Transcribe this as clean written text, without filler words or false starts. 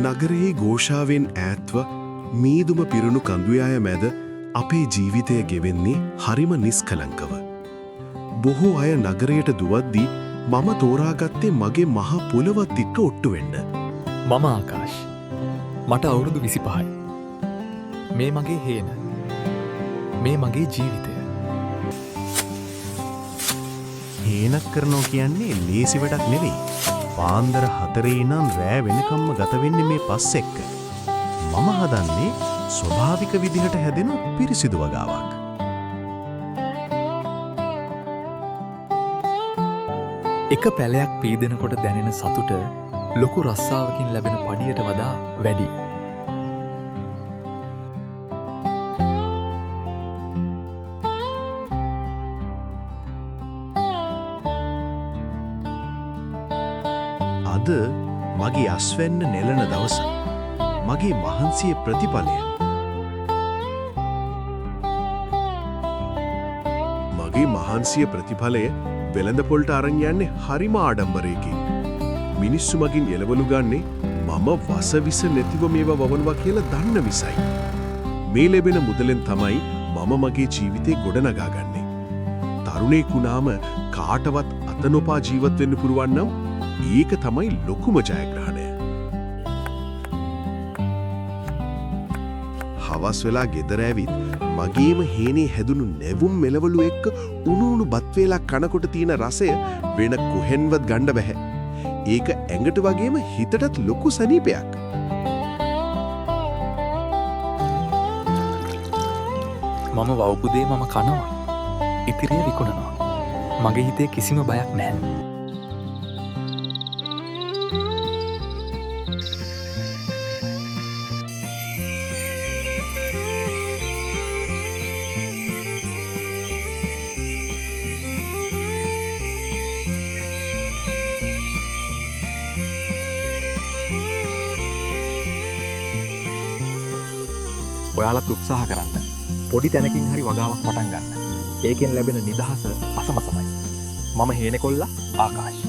නගරයේ ഘോഷාවෙන් ඈත්ව මීදුම පිරුණු කඳුයාය මැද අපේ ජීවිතය ගෙවෙන්නේ හරිම නිස්කලංකව. බොහෝ අය නගරයට දුවද්දී මම තෝරාගත්තේ මගේ මහ පොළවත් එක්ක ඔට්ටු වෙන්න. මම ආකාශ්. මට අවුරුදු 25යි. මේ මගේ හේන. මේ මගේ ජීවිතය. හේනක් කරනවා කියන්නේ ලේසි වැඩක් නෙවෙයි. පාන්දර 4 ඉඳන් රෑ වෙනකම්ම ගත වෙන්නේ මේ පස් එක්ක. මම හදන්නේ ස්වභාවික විදිහට හැදෙන පිරිසිදු වගාවක්. එක පැලයක් පීදෙනකොට දැනෙන සතුට ලොකු රස්සාවකින් ලැබෙන පඩියට වඩා වැඩි. අද මගේ අස්වැන්න නෙලන දවස. මගේ මහන්සිය ප්‍රතිඵලය. මගේ මහන්සිය ප්‍රතිඵලය වෙළඳ පොල්ට අරන් යන්නේ හරිම ආඩම්බරයකින්. මිනිස්සු මගින් එළවලු ගන්නේ මම වසවිස නැතිව මේවා වවනවා කියලා දන්න විසයි. මේ ලැබෙන මුදලෙන් තමයි මම මගේ ජීවිතේ ගොඩනගා ගන්නේ. තරුණයෙක් වුණාම කාටවත් අත නොපා ජීවත් වෙන්න පුරුවන් නම් ඒක තමයි ලොකුම ජයග්‍රහණය. හවස් වෙලා ගෙදර ඇවිත් මගේම හේනේ හැදුණු නැවුම් මෙලවලු එක්ක උණු බත් වේලක් කනකොට තියෙන රසය වෙන කොහෙන්වත් ගන්න බෑ. ඒක ඇඟට වගේම හිතටත් ලොකු සනීපයක්. මම වවුපුදේ මම කනවා. ඉතිරිය විකුණනවා. මගේ හිතේ කිසිම බයක් නැහැ. ඔයාලත් උත්සාහ කරන්න. පොඩි තැනකින් හරි වගාවක් පටන් ගන්න. ඒකෙන් ලැබෙන නිදහස අසමසමයි. මම හේනෙකොල්ලා ආකාශ්.